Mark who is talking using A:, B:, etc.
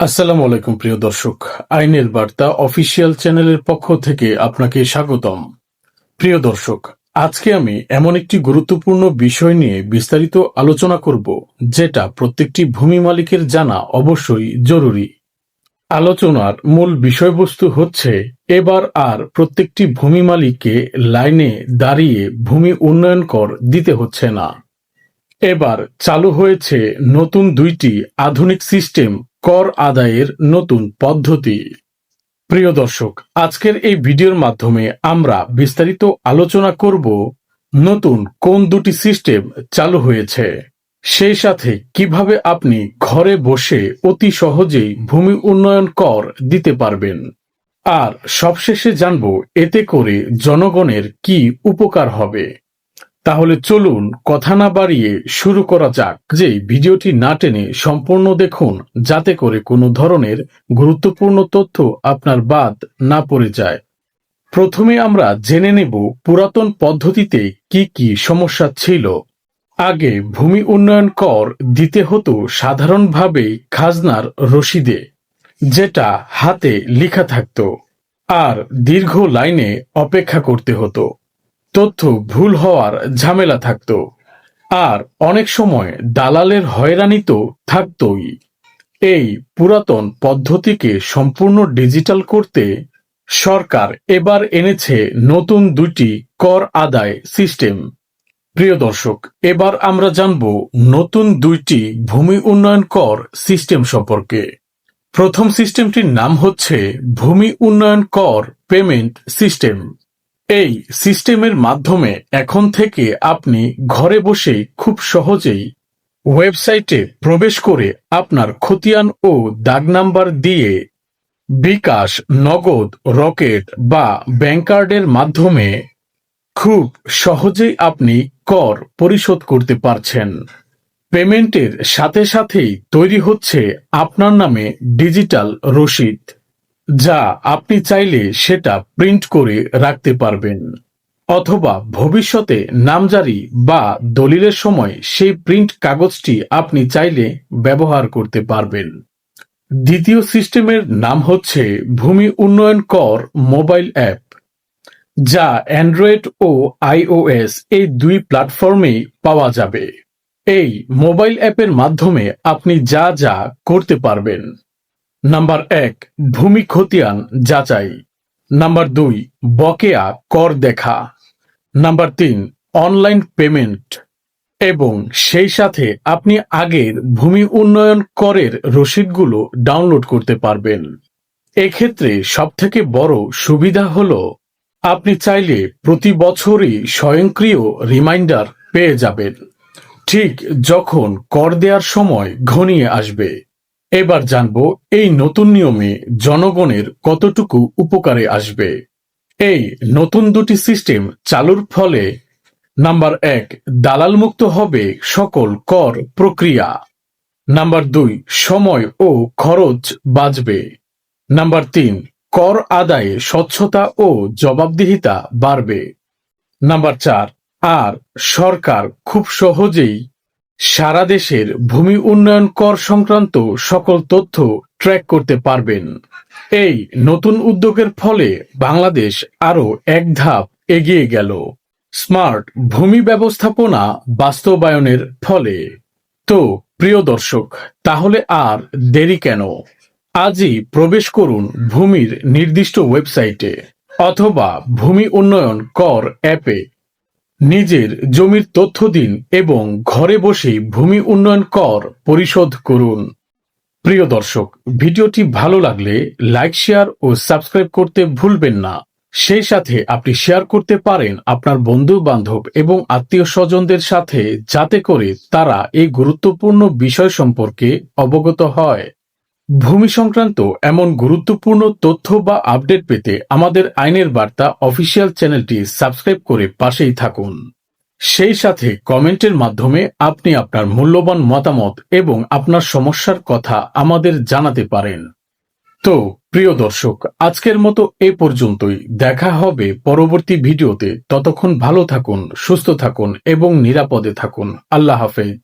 A: আসসালামু আলাইকুম প্রিয় দর্শক, আইনের বার্তা অফিসিয়াল চ্যানেলের পক্ষ থেকে আপনাকে স্বাগতম। প্রিয় দর্শক, আজকে আমি এমন একটি গুরুত্বপূর্ণ বিষয় নিয়ে বিস্তারিত আলোচনা করব, যেটা প্রত্যেকটি ভূমি মালিকের জানা অবশ্যই জরুরি। আলোচনার মূল বিষয়বস্তু হচ্ছে, এবার আর প্রত্যেকটি ভূমি মালিককে লাইনে দাঁড়িয়ে ভূমি উন্নয়ন কর দিতে হচ্ছে না। এবার চালু হয়েছে নতুন দুইটি আধুনিক সিস্টেম কর আদায়ের নতুন পদ্ধতি। প্রিয় দর্শক, আজকের এই ভিডিওর মাধ্যমে আমরা বিস্তারিত আলোচনা করব নতুন কোন দুটি সিস্টেম চালু হয়েছে, সেই সাথে কিভাবে আপনি ঘরে বসে অতি সহজেই ভূমি উন্নয়ন কর দিতে পারবেন। আর সবশেষে জানব এতে করে জনগণের কি উপকার হবে। তাহলে চলুন কথা না বাড়িয়ে শুরু করা যাক। যে ভিডিওটি না টেনে সম্পূর্ণ দেখুন, যাতে করে কোনো ধরনের গুরুত্বপূর্ণ তথ্য আপনার বাদ না পড়ে যায়। প্রথমে আমরা জেনে নেব পুরাতন পদ্ধতিতে কি কি সমস্যা ছিল। আগে ভূমি উন্নয়ন কর দিতে হতো সাধারণভাবে খাজনার রসিদে, যেটা হাতে লেখা থাকতো, আর দীর্ঘ লাইনে অপেক্ষা করতে হতো। তথ্য ভুল হওয়ার ঝামেলা থাকতো, আর অনেক সময় দালালের হয়রানি তো থাকতই। এই পুরাতন পদ্ধতিকে সম্পূর্ণ ডিজিটাল করতে সরকার এবার এনেছে নতুন দুটি কর আদায় সিস্টেম। প্রিয় দর্শক, এবার আমরা জানব নতুন দুইটি ভূমি উন্নয়ন কর সিস্টেম সম্পর্কে। প্রথম সিস্টেমটির নাম হচ্ছে ভূমি উন্নয়ন কর পেমেন্ট সিস্টেম। এই সিস্টেমের মাধ্যমে এখন থেকে আপনি ঘরে বসে খুব সহজেই ওয়েবসাইটে প্রবেশ করে আপনার খতিয়ান ও দাগ নাম্বার দিয়ে বিকাশ, নগদ, রকেট বা ব্যাংক কার্ডের মাধ্যমে খুব সহজেই আপনি কর পরিশোধ করতে পারছেন। পেমেন্টের সাথে সাথেই তৈরি হচ্ছে আপনার নামে ডিজিটাল রসিদ, যা আপনি চাইলে সেটা প্রিন্ট করে রাখতে পারবেন, অথবা ভবিষ্যতে নামজারি বা দলিলের সময় সেই প্রিন্ট কাগজটি আপনি চাইলে ব্যবহার করতে পারবেন। দ্বিতীয় সিস্টেমের নাম হচ্ছে ভূমি উন্নয়ন কর মোবাইল অ্যাপ, যা অ্যান্ড্রয়েড ও আইওএস এই দুই প্ল্যাটফর্মেই পাওয়া যাবে। এই মোবাইল অ্যাপের মাধ্যমে আপনি যা যা করতে পারবেন: নাম্বার ১, ভূমি খতিয়ান যাচাই। নাম্বার ২, বকেয়া কর দেখা। Number ৩, online payment. এবং সেই সাথে আপনি আগের ভূমি উন্নয়ন করের রসিদগুলো ডাউনলোড করতে পারবেন। এক্ষেত্রে সবথেকে বড় সুবিধা হলো, আপনি চাইলে প্রতি বছরই স্বয়ংক্রিয় রিমাইন্ডার পেয়ে যাবেন, ঠিক যখন কর দেওয়ার সময় ঘনিয়ে আসবে। এবার জানবো এই নতুন নিয়মে জনগণের কতটুকু উপকারে আসবে। এই নতুন দুটি সিস্টেম চালুর ফলে নাম্বার ১, দালাল মুক্ত হবে সকল কর প্রক্রিয়া। নাম্বার ২, সময় ও খরচ বাঁচবে। নাম্বার ৩, কর আদায়ে স্বচ্ছতা ও জবাবদিহিতা বাড়বে। নাম্বার ৪, আর সরকার খুব সহজেই সারা দেশের ভূমি উন্নয়ন কর সংক্রান্ত সকল তথ্য ট্র্যাক করতে পারবেন। এই নতুন উদ্যোগের ফলে বাংলাদেশ আরো এক ধাপ এগিয়ে গেল স্মার্ট ভূমি ব্যবস্থাপনা বাস্তবায়নের ফলে। তো প্রিয় দর্শক, তাহলে আর দেরি কেন? আজই প্রবেশ করুন ভূমির নির্দিষ্ট ওয়েবসাইটে অথবা ভূমি উন্নয়ন কর অ্যাপে। নিজের জমির তথ্য দিন এবং ঘরে বসেই ভূমি উন্নয়ন কর পরিশোধ করুন। প্রিয় দর্শক, ভিডিওটি ভালো লাগলে লাইক, শেয়ার ও সাবস্ক্রাইব করতে ভুলবেন না। সেই সাথে আপনি শেয়ার করতে পারেন আপনার বন্ধু বান্ধব এবং আত্মীয় স্বজনদের সাথে, যাতে করে তারা এই গুরুত্বপূর্ণ বিষয় সম্পর্কে অবগত হয়। ভূমি সংক্রান্ত এমন গুরুত্বপূর্ণ তথ্য বা আপডেট পেতে আমাদের আইনের বার্তা অফিসিয়াল চ্যানেলটি সাবস্ক্রাইব করে পাশেই থাকুন। সেই সাথে কমেন্টের মাধ্যমে আপনি আপনার মূল্যবান মতামত এবং আপনার সমস্যার কথা আমাদের জানাতে পারেন। তো প্রিয় দর্শক, আজকের মতো এ পর্যন্তই। দেখা হবে পরবর্তী ভিডিওতে। ততক্ষণ ভালো থাকুন, সুস্থ থাকুন এবং নিরাপদে থাকুন। আল্লাহ হাফেজ।